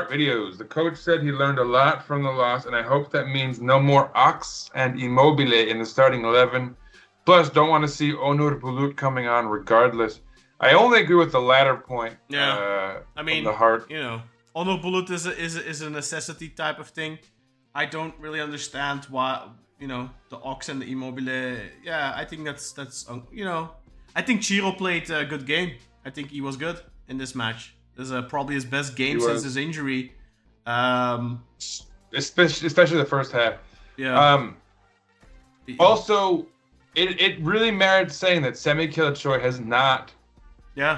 videos. The coach said he learned a lot from the loss, and I hope that means no more Ox and Immobile in the starting 11. Plus, don't want to see Onur Bulut coming on regardless. I only agree with the latter point. Yeah, I mean, from the heart. Onur Bulut is a necessity type of thing. I don't really understand why, the Ox and the Immobile. Yeah, I think that's I think Chiro played a good game. I think he was good in this match. This is probably his best game since his injury. Especially the first half. Yeah. Also, it really merits saying that Semi Kılıçsoy has not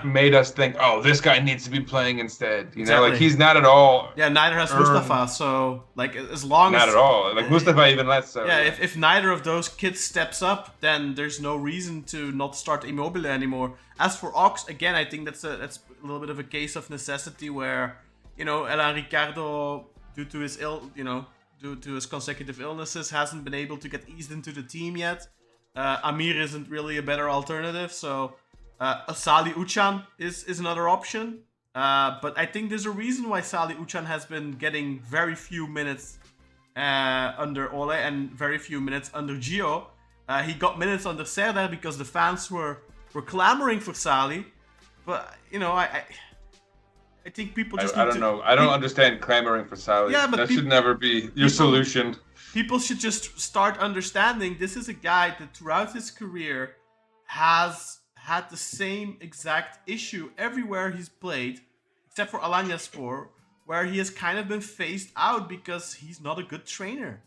made us think, oh, this guy needs to be playing instead. Like he's not at all. Yeah, neither has Mustafa. So like as long not as at all. Like Mustafa even less so. Yeah, if neither of those kids steps up, then there's no reason to not start Immobile anymore. As for Ox, again, I think that's a little bit of a case of necessity where Elan Ricardo, due to his consecutive illnesses, hasn't been able to get eased into the team yet. Amir isn't really a better alternative, so Salih Uçan is another option. But I think there's a reason why Salih Uçan has been getting very few minutes under Ole and very few minutes under Gio. He got minutes under Serdar because the fans were clamoring for Salih. But, I think people just I don't know. I don't understand clamoring for Salih. Yeah, but that should never be your solution. People should just start understanding this is a guy that throughout his career has had the same exact issue everywhere he's played, except for Alanyaspor, where he has kind of been phased out because he's not a good trainer.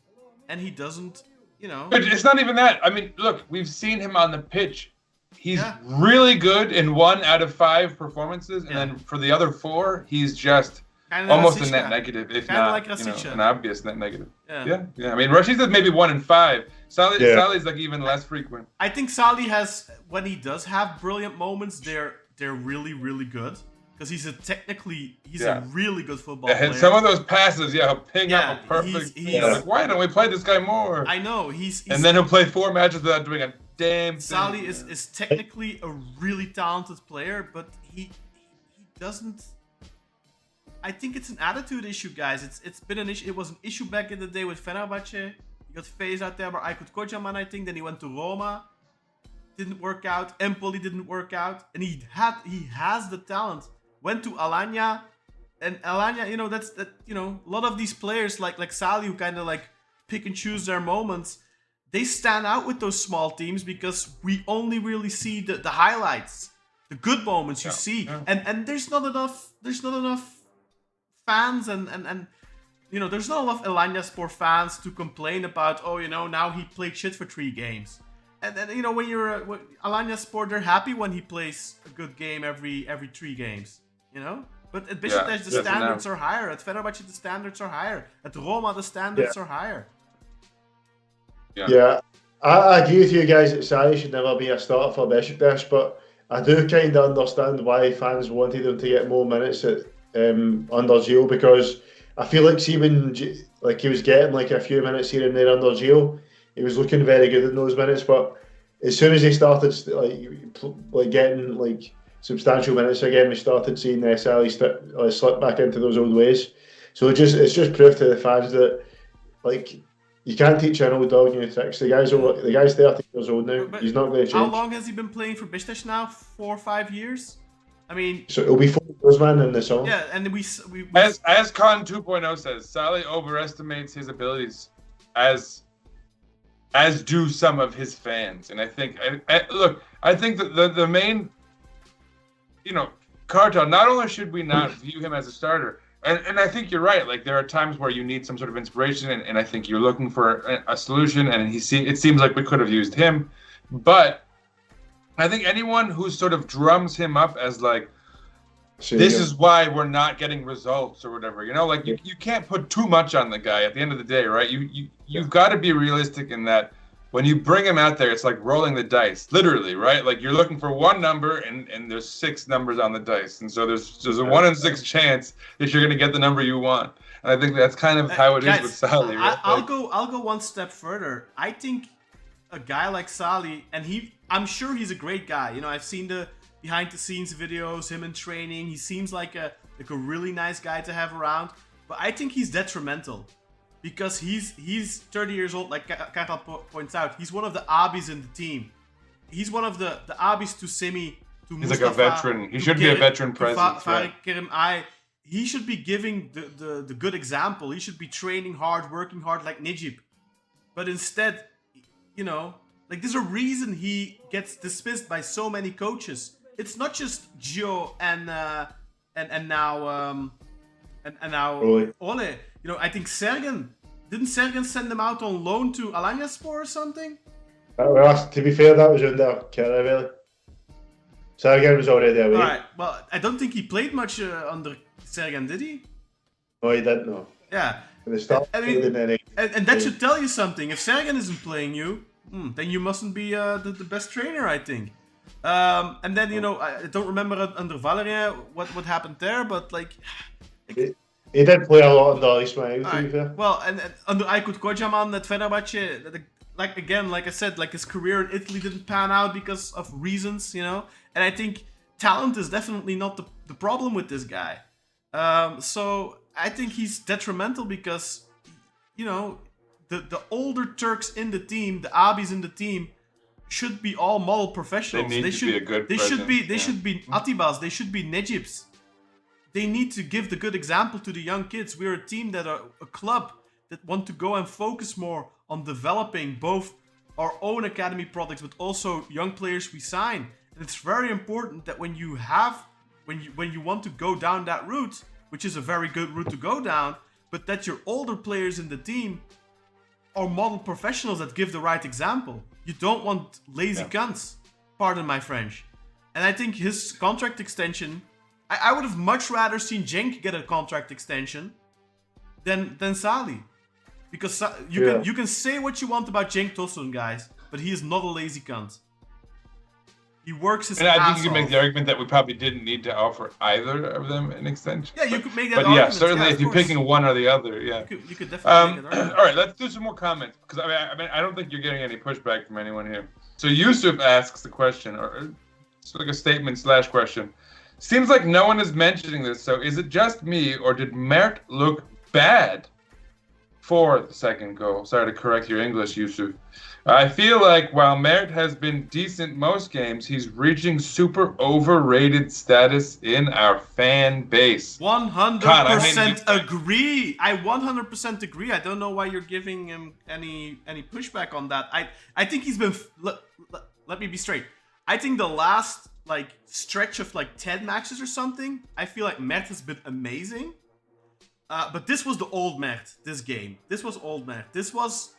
And he doesn't, But it's not even that. I mean, look, we've seen him on the pitch. He's really good in 1 out of 5 performances, and then for the other 4, he's just almost a net negative, if not like an obvious net negative. Yeah. I mean, Rashida's maybe 1 in 5. Salih's like even less frequent. I think Salih has, when he does have brilliant moments, they're really, really good. Because he's a really good football player. And some of those passes, he'll ping up a perfect. Like, why don't we play this guy more? I know and then he'll play 4 matches without doing a damn thing. Salih is technically a really talented player, but he doesn't. I think it's an attitude issue, guys. It's been an issue. It was an issue back in the day with Fenerbahce. He got phased out there by Aykut Kocaman, I think. Then he went to Roma. Didn't work out. Empoli didn't work out. And he has the talent. Went to Alanya. And Alanya, a lot of these players like Salih, who kind of like pick and choose their moments, they stand out with those small teams because we only really see the highlights, the good moments you see. And there's not enough fans and there's not enough Alanyaspor fans to complain about, now he played shit for 3 games. And then, when you're Alanyaspor, they're happy when he plays a good game every 3 games, But at Beşiktaş, the standards are higher. At Fenerbahce, the standards are higher. At Roma, the standards are higher. Yeah, I agree with you guys that Salih should never be a starter for Beşiktaş, but I do kind of understand why fans wanted him to get more minutes under Gio, because I feel like when he was getting like a few minutes here and there under Gio, he was looking very good in those minutes. But as soon as he started like getting like substantial minutes again, we started seeing Salih slip back into those old ways. So it's just proof to the fans that you can't teach an old dog new tricks. The guy's 30 years old now. He's not going to change. How long has he been playing for Beşiktaş now? 4 or 5 years? I mean, so it'll be 4 years, man, in the summer. Yeah, and we as Con 2.0 says, Salih overestimates his abilities, as do some of his fans. And I think, I think that the main, Cartel, not only should we not view him as a starter, and I think you're right. Like, there are times where you need some sort of inspiration, and I think you're looking for a solution. And it seems like we could have used him, but I think anyone who sort of drums him up as like, this is why we're not getting results or whatever, you can't put too much on the guy. At the end of the day, right? You've got to be realistic in that. When you bring him out there, it's like rolling the dice, literally, right? Like, you're looking for one number, and there's 6 numbers on the dice, and so there's a 1 in 6 chance that you're going to get the number you want. And I think that's kind of how it is with Salih. Right? I'll go one step further. I think a guy like Salih, and I'm sure he's a great guy. I've seen the behind the scenes videos, him in training. He seems like a really nice guy to have around. but I think he's detrimental because he's 30 years old, like Karel points out. He's one of the Abis in the team. He's one of the Abis to Simi, to He's Mustafa, like a veteran. He should be a veteran presence. He should be giving the good example. He should be training hard, working hard like Najib. But instead, you know, like there's a reason he gets dismissed by so many coaches. It's not just Gio and now Ole. You know, I think didn't Sergen send him out on loan to Alanyaspor or something? Well, to be fair, that was under Caravelli. Sergen was already away. Alright, well, I don't think he played much under Sergen, did he? No, he didn't, no. Yeah. And that should tell you something. If Sergen isn't playing you, then you mustn't be the best trainer, I think. And then, you know, I don't remember under Valérien what happened there, but like... He did play a lot under Ismail, to be fair. Well, and under Aykut Kocaman at Fenerbahce, like I said, like his career in Italy didn't pan out because of reasons, you know? And I think talent is definitely not the problem with this guy. So I think he's detrimental because, you know, the older Turks in the team, the Abis in the team, should be all model professionals. They should be a good They should be Atibas. They should be Nejibs. They need to give the good example to the young kids. We're a team that are a club that want to go and focus more on developing both our own academy products, but also young players we sign. And it's very important that when you want to go down that route, which is a very good route to go down, but that your older players in the team are model professionals that give the right example. You don't want lazy cunts. Pardon my French. And I think his contract extension, I would have much rather seen Cenk get a contract extension than Salih. Because you can say what you want about Cenk Tosun, guys, but he is not a lazy cunt. He works his ass off. And I think you can make the argument that we probably didn't need to offer either of them an extension. Yeah, you could make that argument. But yeah, certainly if you're picking one or the other, you could definitely make that argument. All right, let's do some more comments because I mean I don't think you're getting any pushback from anyone here. So Yusuf asks the question, or it's like a statement / question. Seems like no one is mentioning this. So is it just me, or did Mert look bad for the second goal? Sorry to correct your English, Yusuf. I feel like while Mert has been decent most games, he's reaching super overrated status in our fan base. 100% agree. I 100% agree. I don't know why you're giving him any pushback on that. I think he's been... Let me be straight. I think the last stretch of 10 matches or something, I feel like Mert has been amazing. But this was the old Mert, this game. This was old Mert. This was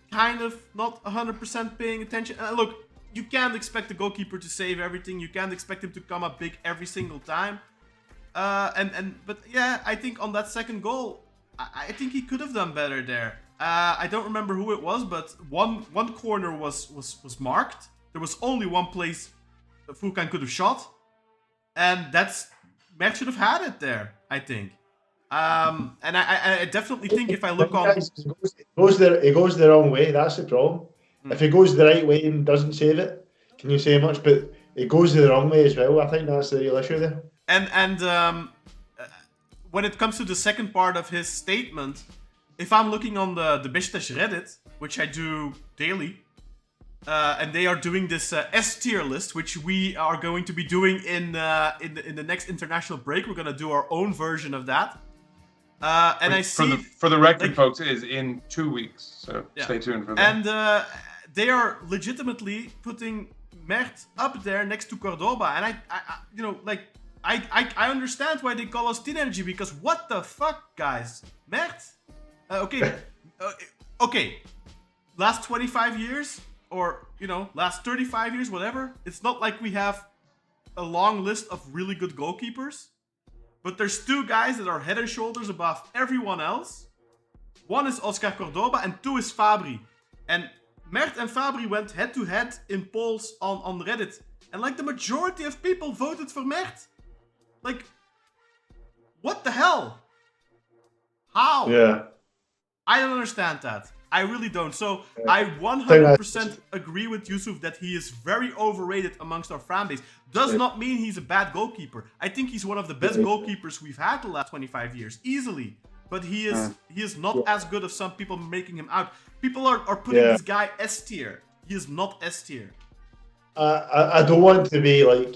kind of not 100% paying attention. Look, you can't expect the goalkeeper to save everything. You can't expect him to come up big every single time. But yeah, I think on that second goal, I think he could have done better there. I don't remember who it was, but one corner was marked. There was only one place Furkan could have shot, and Mert should have had it there, I think. And I definitely think if I look on... He goes the wrong way, that's the problem. If he goes the right way and doesn't save it, can you say much? But it goes the wrong way as well. I think that's the real issue there. And when it comes to the second part of his statement, if I'm looking on the Beşiktaş Reddit, which I do daily, and they are doing this S-tier list, which we are going to be doing in the next international break. We're going to do our own version of that. And I see... For the record, folks, it is in 2 weeks, so stay tuned for that. And they are legitimately putting Mert up there next to Cordoba. And I understand why they call us Teen Energy, because what the fuck, guys? Mert? Okay. Last 25 years, or, last 35 years, whatever. It's not like we have a long list of really good goalkeepers. But there's two guys that are head and shoulders above everyone else. One is Oscar Cordoba and two is Fabri. And Mert and Fabri went head to head in polls on Reddit. And the majority of people voted for Mert. What the hell? How? Yeah. I don't understand that. I really don't. So I 100% agree with Yusuf that he is very overrated amongst our fan base. Does not mean he's a bad goalkeeper. I think he's one of the best goalkeepers we've had the last 25 years, easily. But he is not as good as some people making him out. People are putting this guy S-tier. He is not S-tier. I don't want to be like,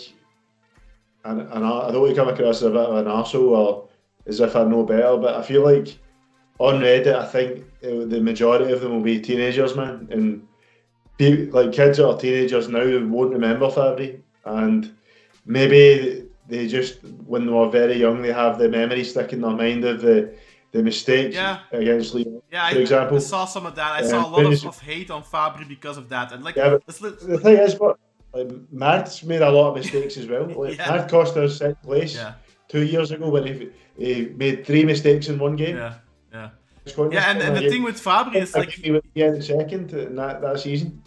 and I don't want to come across as a bit of an arsehole or as if I know better, but I feel like on Reddit, I think the majority of them will be teenagers, man. And like kids that are teenagers now won't remember Fabry. And maybe they just, when they were very young, they have the memory stuck in their mind of the mistakes against Lyon, for example. I saw some of that. I saw a lot of hate on Fabry because of that. And like, the thing is, but Mert's made a lot of mistakes as well. Like, Mert cost us second place 2 years ago when he made 3 mistakes in one game. And the thing with Fabry is like he was second in that season.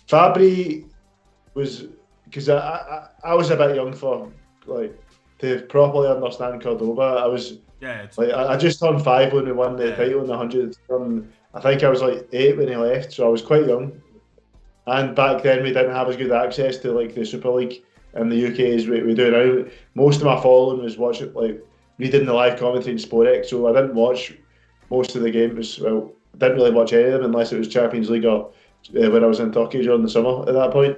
Fabry was, because I was a bit young for like to properly understand Cordoba. I was I just turned 5 when we won the title in the 100th. I think I was like 8 when he left, so I was quite young. And back then we didn't have as good access to like the Super League in the UK as we do now. Most of my following was watching, like reading the live commentary in SportX, so I didn't watch most of the games. Well, I didn't really watch any of them unless it was Champions League or when I was in Turkey during the summer at that point.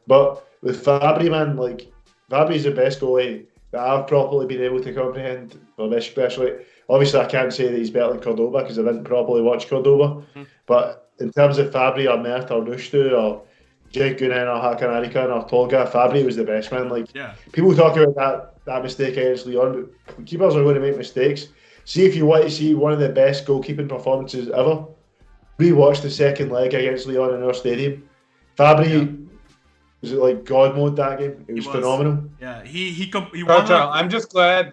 But with Fabry, man, like Fabry's the best goalie that I've properly been able to comprehend for Beşiktaş. Like, obviously, I can't say that he's better than Cordoba because I didn't properly watch Cordoba. But in terms of Fabry or Mert or Rushtu or Jake Gunen or Hakan Arikan or Tolga, Fabry was the best, man. Like, people talk about that mistake against Lyon, but keepers are going to make mistakes. See, if you want to see one of the best goalkeeping performances ever, rewatch the second leg against Lyon in our stadium. Fabry was like God mode that game. It was phenomenal. Yeah, he Cartel, I'm just glad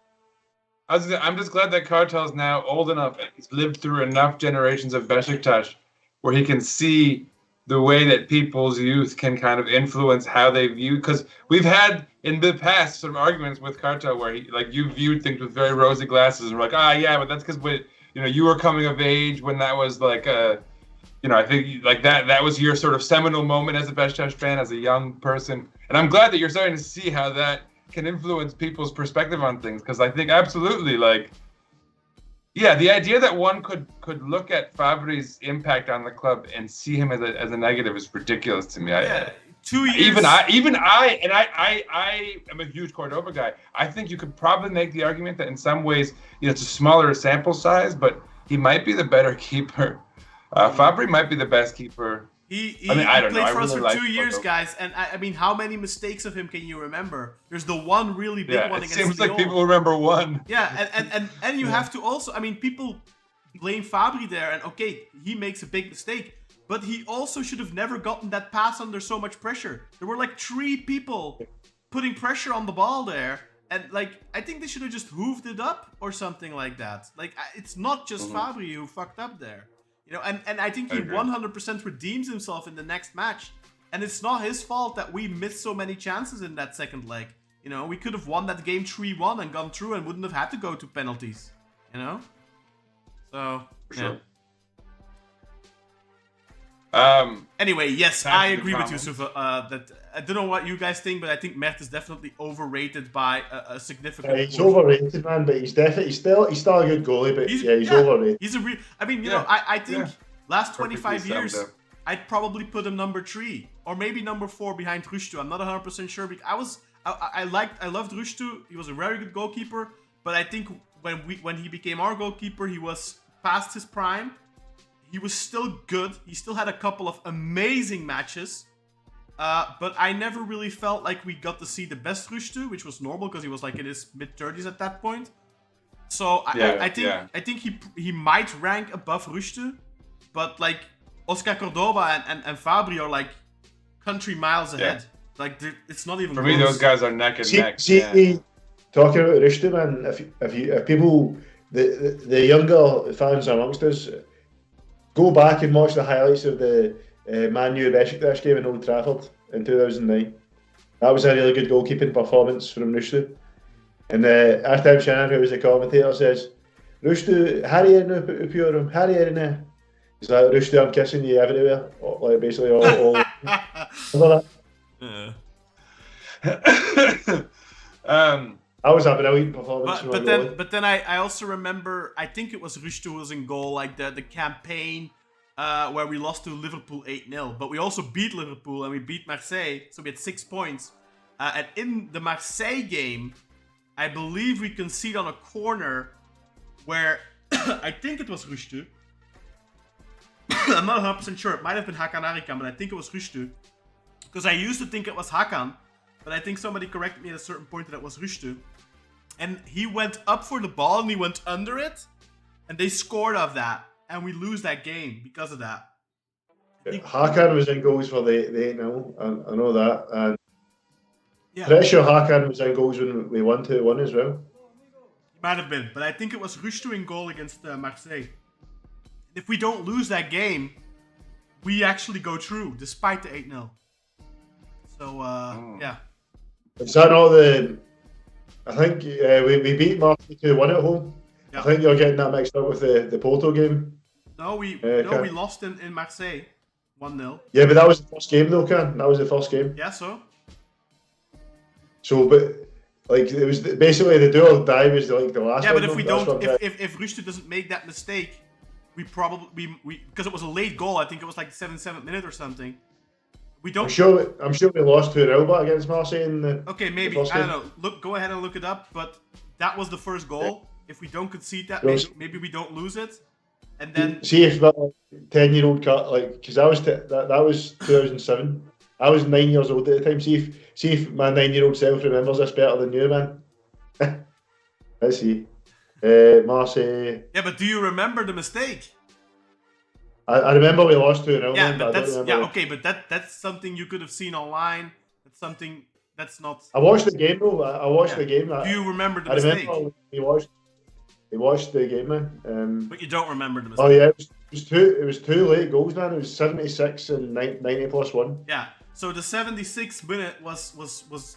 that Cartel's now old enough and he's lived through enough generations of Beşiktaş where he can see the way that people's youth can kind of influence how they view. Because we've had in the past some arguments with Cartel where you viewed things with very rosy glasses and we're like, but that's because you were coming of age when that was like I think like that was your sort of seminal moment as a Beşiktaş fan, as a young person. And I'm glad that you're starting to see how that can influence people's perspective on things, because I think absolutely the idea that one could look at Fabry's impact on the club and see him as a negative is ridiculous to me. 2 years. Even I am a huge Cordoba guy. I think you could probably make the argument that in some ways, it's a smaller sample size, but he might be the better keeper. Fabry might be the best keeper. He I don't know. played for us for 2 years, guys, and I mean, how many mistakes of him can you remember? There's the one really big one against Lyon. It seems like people remember one. Yeah, and you have to also, I mean, people blame Fabry there, and okay, he makes a big mistake, but he also should have never gotten that pass under so much pressure. There were like 3 people putting pressure on the ball there, and like, I think they should have just hooved it up or something like that. Like, it's not just Fabry who fucked up there. And I think he 100% redeems himself in the next match. And it's not his fault that we missed so many chances in that second leg. We could have won that game 3-1 and gone through and wouldn't have had to go to penalties. So, anyway, yes, I agree with you, Sufa. That I don't know what you guys think, but I think Mert is definitely overrated by a significant. He's overrated, man, but he's still a good goalie, but he's overrated. He's a real. I mean, I think last 25 years, I'd probably put him number 3 or maybe number 4 behind Rushtu. I'm not 100% sure because I loved Rushtu. He was a very good goalkeeper, but I think when he became our goalkeeper, he was past his prime. He was still good. He still had a couple of amazing matches. But I never really felt like we got to see the best Rushtu, which was normal because he was like in his mid-30s at that point. So I think he might rank above Rushtu, but like Oscar Cordoba and Fabry are like country miles ahead. Like it's not even. For me, those guys are neck and neck. Talking about Rushtu, man, if people, the younger fans amongst us, go back and watch the highlights of the Man U Beşiktaş game in Old Trafford in 2009. That was a really good goalkeeping performance from Rushtu. And Artem Shannon, who was the commentator, says, Rushdu, her yerine öpüyorum, her yerine. He's like, Rushdu, I'm kissing you everywhere. Like, basically all That was a brilliant performance from goalie. But then I also remember, I think it was Rushdu who was in goal, like the campaign where we lost to Liverpool 8-0. But we also beat Liverpool and we beat Marseille, so we had 6 points. And in the Marseille game, I believe we conceded on a corner where I think it was Rushdu. I'm not 100% sure. It might have been Hakan Arikan, but I think it was Rushdu. Because I used to think it was Hakan, but I think somebody corrected me at a certain point that it was Rushdu. And he went up for the ball and he went under it, and they scored off that, and we lose that game because of that. Hakan was in goals for the 8-0, I know that. And yeah. Pretty sure Hakan was in goals when we won 2-1 as well. He might have been, but I think it was Rushdu in goal against Marseille. If we don't lose that game, we actually go through, despite the 8-0. So, yeah. Is that not the... I think we beat Marseille 2-1 at home. Yeah. I think you're getting that mixed up with the Porto game. No, we lost in Marseille 1-0. Yeah, but that was the first game though, Ken. That was the first game. Yeah, so? So, but... Like, it was basically the do or die was like the last one. Yeah, but if we don't... If Rushdu doesn't make that mistake... We probably because it was a late goal. I think it was like the 77th minute or something. We don't. I'm sure we lost 2-0 against Marseille in the. Okay, maybe I don't know. Go ahead and look it up. But that was the first goal. Yeah. If we don't concede that, maybe we don't lose it. And then see if that 10-year-old cut because that was 2007. I was 9 years old at the time. See if my 9-year-old self remembers this better than you, man. Let's see. Marseille. Yeah, but do you remember the mistake? I remember we lost 2-0. Yeah, but okay, but that's something you could have seen online. That's something that's not. I watched the game though. I watched the game. Do you remember the mistake? I remember we watched the game, man. But you don't remember the mistake. Oh yeah, it was two late goals, man. It was 76 and 90 plus 1. Yeah. So the 76th minute was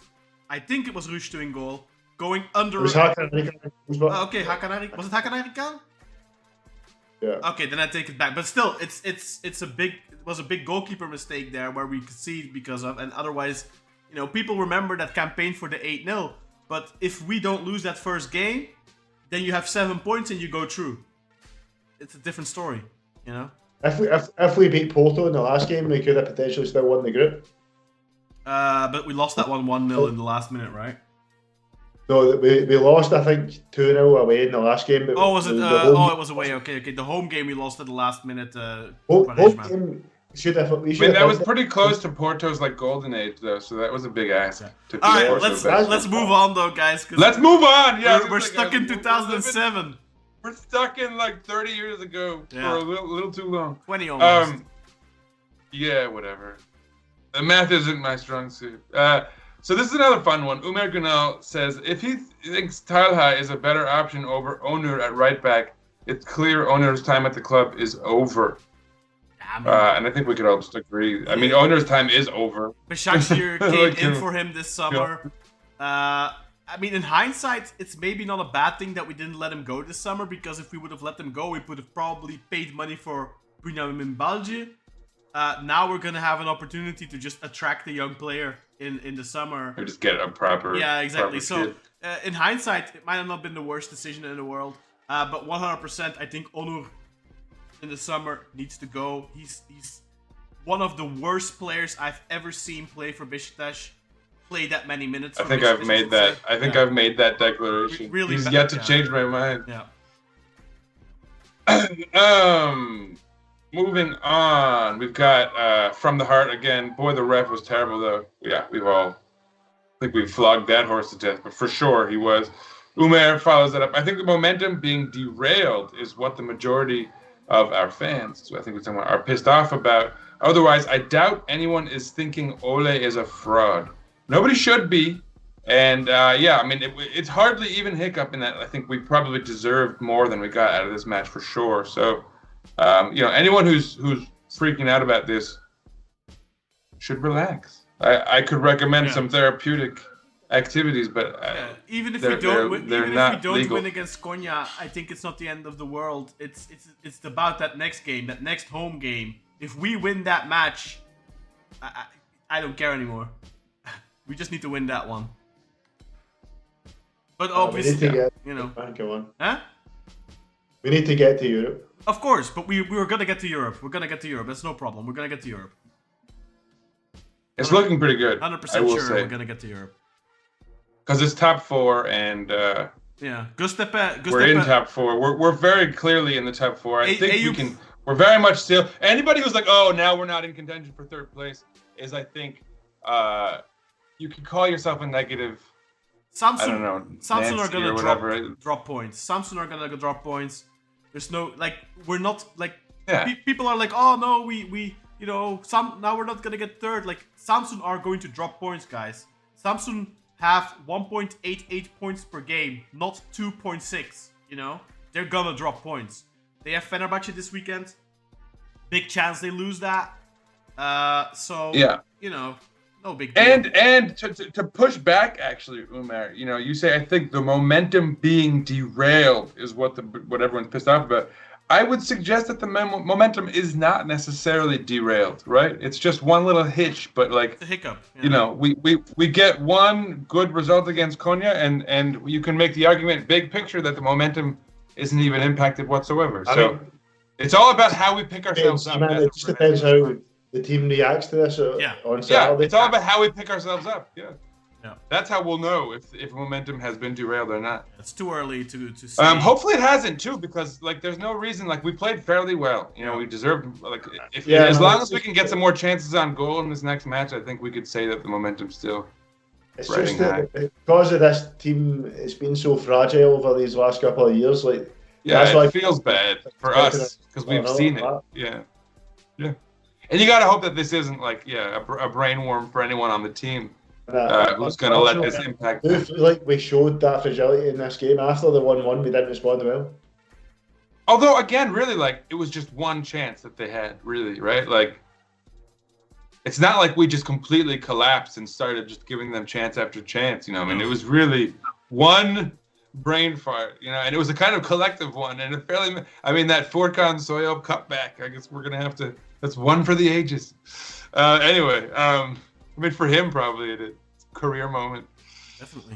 I think it was Rushdu in goal. Going under. It was Hakan Arikan. Okay, Hakan Arikan. Was it Hakan Arikan? Yeah. Okay, then I take it back. But still, it was a big goalkeeper mistake there where we conceded because of, and otherwise, people remember that campaign for the 8-0. But if we don't lose that first game, then you have 7 points and you go through. It's a different story, If we beat Porto in the last game, we could have potentially still won the group. But we lost that 1-0 in the last minute, right? No, we lost, I think, 2-0 away in the last game. But was it? It was away. Okay. The home game we lost at the last minute. Home game should have. That was pretty close to Porto's golden age, though. So that was a big ask. All right, let's move on, though, guys. Let's move on. Yeah, we're stuck in 2007. We're stuck in 30 years ago for a little too long. 20 almost. Yeah, whatever. The math isn't my strong suit. So this is another fun one. Umer Gunal says, if he thinks Talha is a better option over Onur at right back, it's clear Onur's time at the club is over. And I think we could all just agree. I mean, Onur's time is over. Başakşehir came in for him this summer. I mean, in hindsight, it's maybe not a bad thing that we didn't let him go this summer, because if we would have let him go, we would have probably paid money for Bunyamin Balci. Now we're going to have an opportunity to just attract a young player in the summer. Or just get a proper. Yeah, exactly. Proper so in hindsight, it might have not been the worst decision in the world. But 100%, I think Onur in the summer needs to go. He's one of the worst players I've ever seen play for Beşiktaş. Play that many minutes. I think I've made that. I think I've made that declaration. Really He's yet to change my mind. Yeah. Moving on, we've got From the Heart again. Boy, the ref was terrible, though. Yeah, I think we've flogged that horse to death, but for sure he was. Umer follows that up. I think the momentum being derailed is what the majority of our fans, so I think are pissed off about. Otherwise, I doubt anyone is thinking Ole is a fraud. Nobody should be. And I mean, it's hardly even hiccup in that. I think we probably deserved more than we got out of this match for sure. So, anyone who's freaking out about this should relax. I could recommend some therapeutic activities, but even if we don't legal. win against Konya, I think it's not the end of the world. It's about that next game, that next home game. If we win that match, I don't care anymore. We just need to win that one. But obviously, Go on. Huh? We need to get to Europe. Of course, but we were gonna get to Europe. We're gonna get to Europe. That's no problem. We're gonna get to Europe. It's looking pretty good. 100% sure we're gonna get to Europe. Because it's top 4 and yeah, we're in top 4. We're very clearly in the top 4. I think we can. We're very much still. Anybody who's like, oh, now we're not in contention for 3rd place, is I think you can call yourself a negative. Samsun, I don't know. Samsun are gonna drop points. Samsun are gonna drop points. There's no we're not Yeah. People are like, oh no, we now we're not gonna get 3rd. Like Samsun are going to drop points, guys. Samsun have 1.88 points per game, not 2.6. They're gonna drop points. They have Fenerbahce this weekend. Big chance they lose that. So yeah. No big deal. And to push back, actually, Umar, you say I think the momentum being derailed is what everyone's pissed off about. I would suggest that the momentum is not necessarily derailed, right? It's just one little hitch, but it's a hiccup. Yeah. We get one good result against Konya, and you can make the argument, big picture, that the momentum isn't even impacted whatsoever. It's all about how we pick ourselves up. It just depends how the team reacts to this on Saturday. Yeah, it's all about how we pick ourselves up. Yeah. That's how we'll know if momentum has been derailed or not. It's too early to see. Hopefully it hasn't too, because there's no reason. We played fairly well. We deserved as long as we can get some more chances on goal in this next match, I think we could say that the momentum's still. It's just that because of this team, it's been so fragile over these last couple of years. That's why it feels bad for us because we've seen it. Yeah. And you gotta hope that this isn't a brain worm for anyone on the team who's gonna let this impact. I feel like we showed that fragility in this game. After the 1-1, we didn't respond well. Although again, really, it was just one chance that they had, really, right? It's not like we just completely collapsed and started just giving them chance after chance. It was really one brain fart, and it was a kind of collective one, and that Furkan Soyop cutback. I guess we're gonna have to. That's one for the ages. Anyway, for him probably it's a career moment. Definitely.